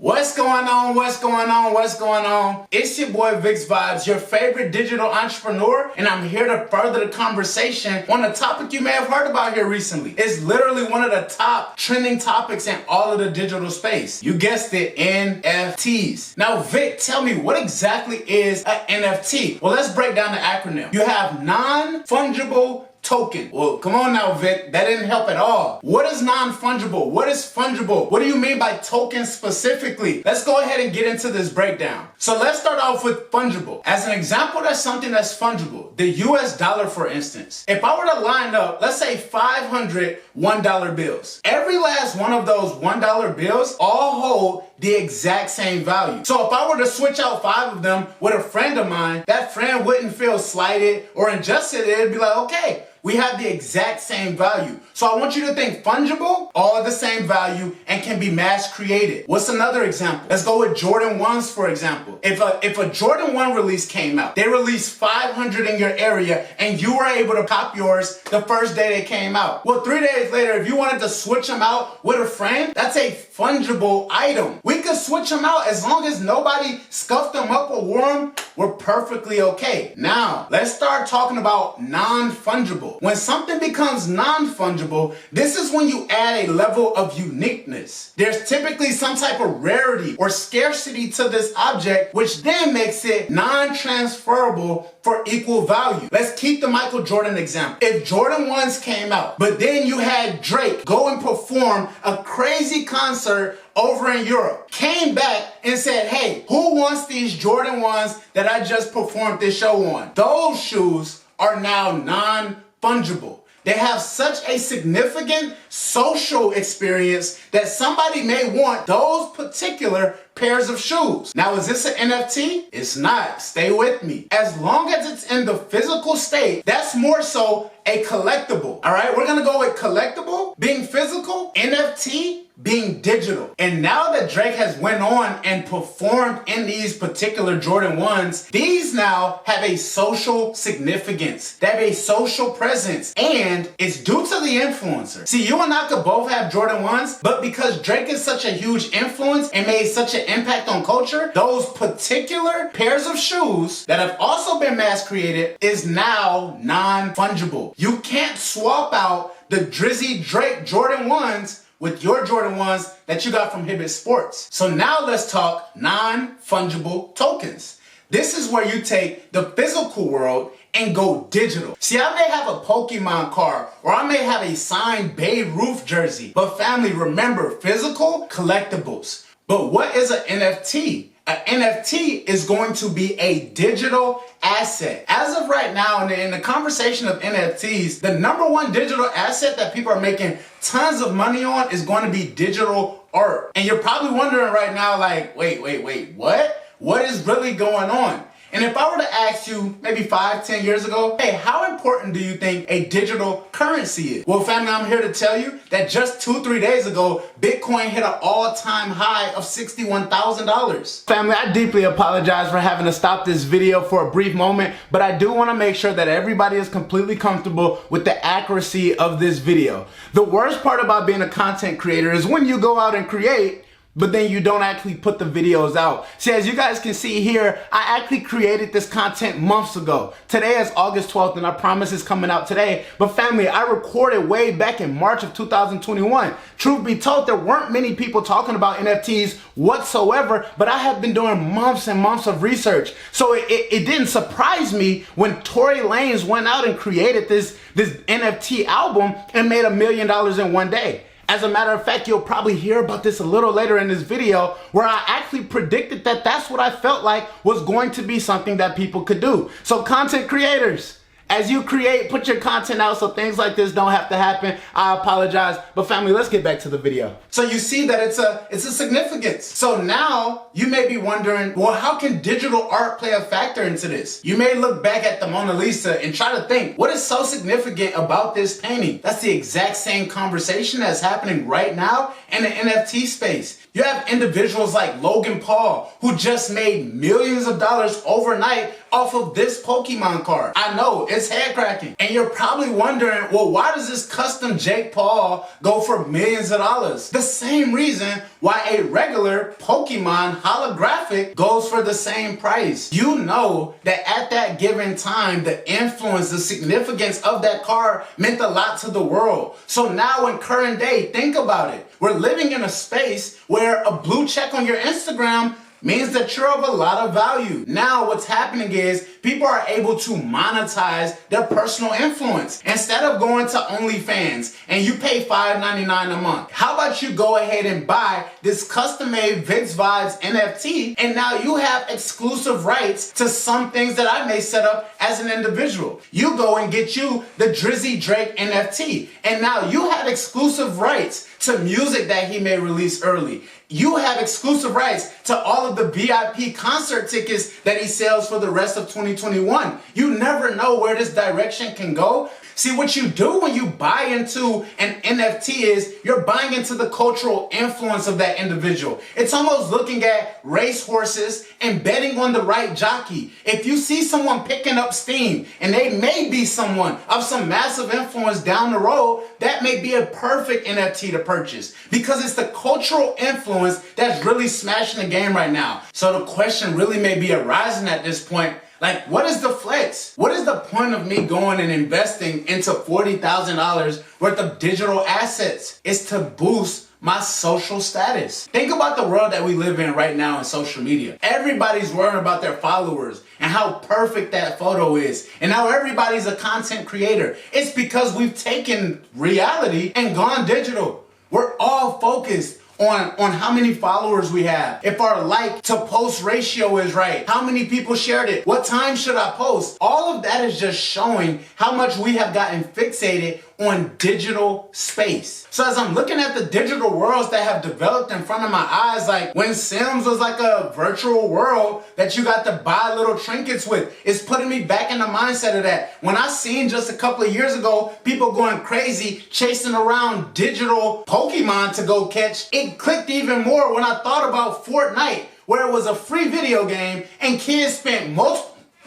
What's going on? What's going on? What's going on? It's your boy Vix Vibes, your favorite digital entrepreneur, and I'm here to further the conversation on a topic you may have heard about here recently. It's literally one of the top trending topics in all of the digital space. You guessed it, NFTs. Now, Vic, tell me, what exactly is an NFT? Well, let's break down the acronym. You have non-fungible token. Well, come on now, Vic. That didn't help at all. What is non-fungible? What is fungible? What do you mean by token specifically? Let's go ahead and get into this breakdown. So let's start off with fungible. As an example, that's something that's fungible. The US dollar, for instance. If I were to line up, let's say 500 $1 bills. Every last one of those $1 bills all hold the exact same value. So if I were to switch out 5 of them with a friend of mine, that friend wouldn't feel slighted or injustice. It'd be like, okay, we have the exact same value. So I want you to think fungible, all the same value, and can be mass created. What's another example? Let's go with Jordan 1s, for example. If a Jordan 1 release came out, they released 500 in your area, and you were able to cop yours the first day they came out. Well, 3 days later, if you wanted to switch them out with a friend, that's a fungible item. We could switch them out as long as nobody scuffed them up or wore them. We're perfectly okay. Now, let's start talking about non-fungible. When something becomes non-fungible, this is when you add a level of uniqueness. There's typically some type of rarity or scarcity to this object, which then makes it non-transferable for equal value. Let's keep the Michael Jordan example. If Jordan 1s came out, but then you had Drake go and perform a crazy concert over in Europe, came back and said, hey, who wants these Jordan 1s that I just performed this show on? Those shoes are now non-fungible. They have such a significant social experience that somebody may want those particular pairs of shoes. Now, is this an NFT? It's not. Stay with me. As long as it's in the physical state, that's more so a collectible. All right, we're gonna go with collectible being physical, NFT being digital. And now that Drake has went on and performed in these particular Jordan 1s, these now have a social significance. They have a social presence, and it's due to the influencer. See, you and I could both have Jordan 1s, but because Drake is such a huge influence and made such an impact on culture, those particular pairs of shoes that have also been mass created is now non-fungible. You can't swap out the Drizzy Drake Jordan 1s with your Jordan 1s that you got from Hibbett Sports. So now let's talk non-fungible tokens. This is where you take the physical world and go digital. See, I may have a Pokemon card, or I may have a signed Babe Ruth jersey, but family, remember, physical collectibles. But what is an NFT? An NFT is going to be a digital asset. As of right now, in the conversation of NFTs, the #1 digital asset that people are making tons of money on is going to be digital art. And you're probably wondering right now, like, wait, what? What is really going on? And if I were to ask you maybe 5-10 years ago, hey, how important do you think a digital currency is? Well, family, I'm here to tell you that just 2-3 days ago, Bitcoin hit an all-time high of $61,000. Family, I deeply apologize for having to stop this video for a brief moment, but I do want to make sure that everybody is completely comfortable with the accuracy of this video. The worst part about being a content creator is when you go out and create, but then you don't actually put the videos out. See, as you guys can see here, I actually created this content months ago. Today is August 12th, and I promise it's coming out today. But family, I recorded way back in March of 2021. Truth be told, there weren't many people talking about NFTs whatsoever, but I have been doing months and months of research. So it didn't surprise me when Tory Lanez went out and created this NFT album and made $1 million in one day. As a matter of fact, you'll probably hear about this a little later in this video, where I actually predicted that that's what I felt like was going to be something that people could do. So content creators, as you create, put your content out so things like this don't have to happen. I apologize, but family, let's get back to the video. So you see that it's a significance. So now you may be wondering, well, how can digital art play a factor into this? You may look back at the Mona Lisa and try to think, what is so significant about this painting? That's the exact same conversation that's happening right now in the NFT space. You have individuals like Logan Paul, who just made millions of dollars overnight off of this Pokemon card. I know, it's head cracking. And you're probably wondering, well, why does this custom Jake Paul go for millions of dollars? The same reason while a regular Pokemon holographic goes for the same price. You know that at that given time, the influence, the significance of that card meant a lot to the world. So now in current day, think about it. We're living in a space where a blue check on your Instagram means that you're of a lot of value. Now what's happening is people are able to monetize their personal influence. Instead of going to OnlyFans and you pay $5.99 a month, how about you go ahead and buy this custom-made Vix Vibes NFT, and now you have exclusive rights to some things that I may set up as an individual. You go and get you the Drizzy Drake NFT, and now you have exclusive rights to music that he may release early. You have exclusive rights to all of the VIP concert tickets that he sells for the rest of 2021. You never know where this direction can go. See, what you do when you buy into an NFT is you're buying into the cultural influence of that individual. It's almost looking at racehorses and betting on the right jockey. If you see someone picking up steam and they may be someone of some massive influence down the road, that may be a perfect NFT to purchase because it's the cultural influence that's really smashing the game right now. So the question really may be arising at this point, like, what is the flex? What is the point of me going and investing into $40,000 worth of digital assets? It's to boost my social status. Think about the world that we live in right now in social media. Everybody's worrying about their followers and how perfect that photo is and how everybody's a content creator. It's because we've taken reality and gone digital. We're all focused on how many followers we have, if our like to post ratio is right, how many people shared it, what time should I post. All of that is just showing how much we have gotten fixated on digital space. So as I'm looking at the digital worlds that have developed in front of my eyes, like when Sims was like a virtual world that you got to buy little trinkets with, it's putting me back in the mindset of that. When I seen just a couple of years ago, people going crazy chasing around digital Pokemon to go catch, it clicked even more when I thought about Fortnite, where it was a free video game and kids spent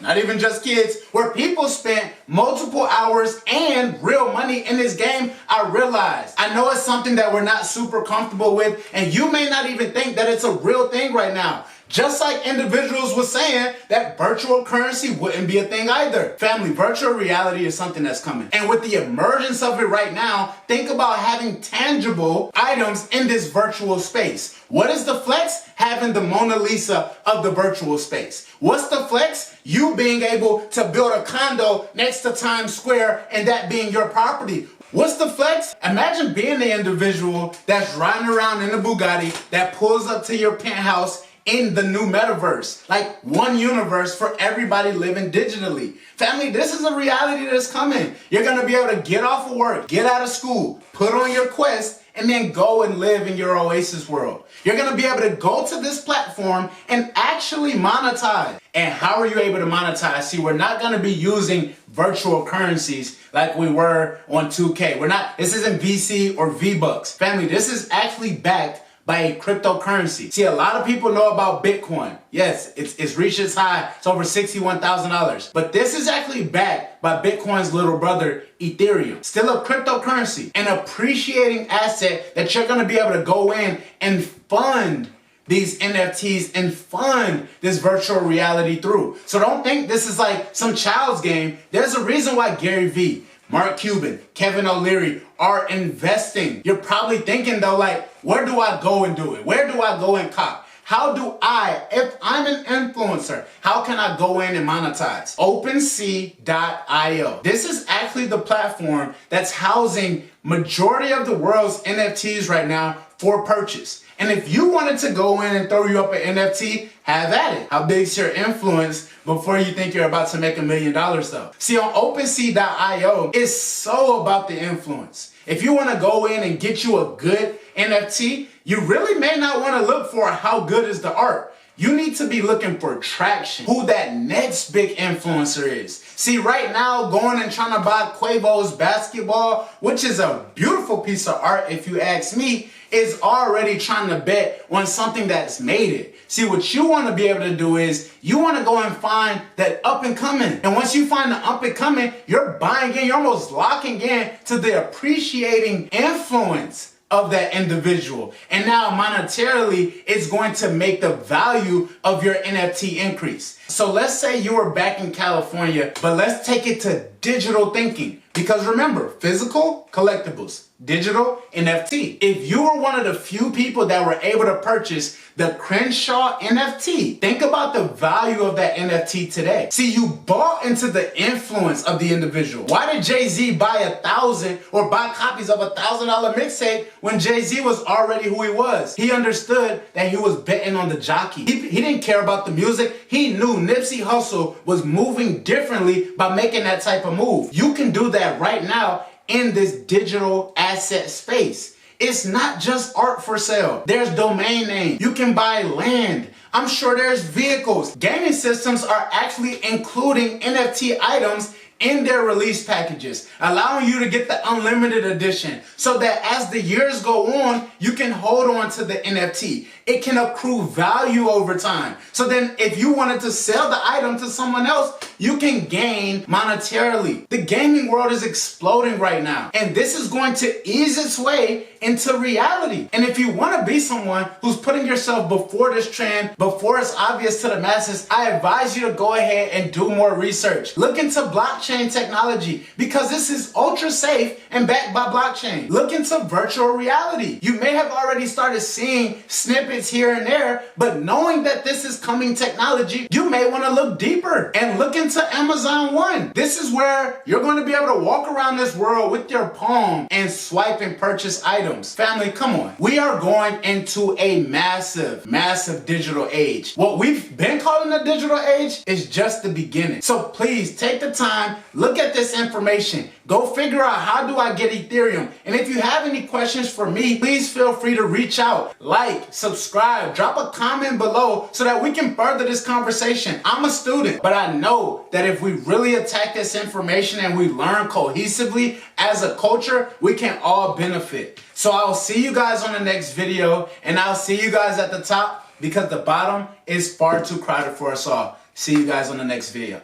not even just kids, where people spent multiple hours and real money in this game. I realized, I know it's something that we're not super comfortable with, and you may not even think that it's a real thing right now. Just like individuals were saying that virtual currency wouldn't be a thing either. Family, virtual reality is something that's coming. And with the emergence of it right now, think about having tangible items in this virtual space. What is the flex? Having the Mona Lisa of the virtual space. What's the flex? You being able to build a condo next to Times Square and that being your property. What's the flex? Imagine being the individual that's riding around in a Bugatti that pulls up to your penthouse in the new metaverse, like one universe for everybody living digitally. Family, this is a reality that's coming. You're gonna be able to get off of work, get out of school, put on your Quest, and then go and live in your Oasis world. You're gonna be able to go to this platform and actually monetize. And how are you able to monetize? See, we're not gonna be using virtual currencies like we were on 2K. This isn't VC or V-Bucks. Family, this is actually backed by a cryptocurrency. See, a lot of people know about Bitcoin. Yes, it's reached its high. It's over $61,000. But this is actually backed by Bitcoin's little brother, Ethereum. Still a cryptocurrency, an appreciating asset that you're gonna be able to go in and fund these NFTs and fund this virtual reality through. So don't think this is like some child's game. There's a reason why Gary Vee, Mark Cuban, Kevin O'Leary are investing. You're probably thinking though, like, where do I go and do it? Where do I go and cop? How do I, if I'm an influencer, how can I go in and monetize? OpenSea.io. This is actually the platform that's housing majority of the world's NFTs right now for purchase. And if you wanted to go in and throw you up an NFT, have at it. How big's your influence before you think you're about to make $1 million though? See, on OpenSea.io, it's so about the influence. If you want to go in and get you a good NFT, you really may not want to look for how good is the art. You need to be looking for traction, who that next big influencer is. See, right now, going and trying to buy Quavo's basketball, which is a beautiful piece of art if you ask me, is already trying to bet on something that's made it. See, what you want to be able to do is you want to go and find that up and coming. And once you find the up and coming, you're buying in, you're almost locking in to the appreciating influence of that individual. And now monetarily, it's going to make the value of your NFT increase. So let's say you were back in California, but let's take it to digital thinking. Because remember, physical, collectibles, digital, NFT. If you were one of the few people that were able to purchase the Crenshaw NFT, think about the value of that NFT today. See, you bought into the influence of the individual. Why did Jay-Z buy 1,000 or buy copies of $1,000 mixtape when Jay-Z was already who he was? He understood that he was betting on the jockey. He didn't care about the music. He knew Nipsey Hussle was moving differently by making that type of move. You can do that right now in this digital asset space. It's not just art for sale. There's domain name. You can buy land. I'm sure there's vehicles. Gaming systems are actually including NFT items in their release packages, allowing you to get the unlimited edition so that as the years go on, you can hold on to the NFT. It can accrue value over time. So then if you wanted to sell the item to someone else, you can gain monetarily. The gaming world is exploding right now, and this is going to ease its way into reality. And if you want to be someone who's putting yourself before this trend, before it's obvious to the masses, I advise you to go ahead and do more research. Look into blockchain technology because this is ultra safe and backed by blockchain. Look into virtual reality. You may have already started seeing snippets here and there, but knowing that this is coming technology, you may want to look deeper and look into Amazon One. This is where you're going to be able to walk around this world with your palm and swipe and purchase items. Family, come on. We are going into a massive, massive digital age. What we've been calling the digital age is just the beginning. So please take the time, look at this information, go figure out how do I get Ethereum. And if you have any questions for me, please feel free to reach out, like, subscribe, drop a comment below so that we can further this conversation. I'm a student, but I know that if we really attack this information and we learn cohesively as a culture, we can all benefit. So I'll see you guys on the next video, and I'll see you guys at the top because the bottom is far too crowded for us all. See you guys on the next video.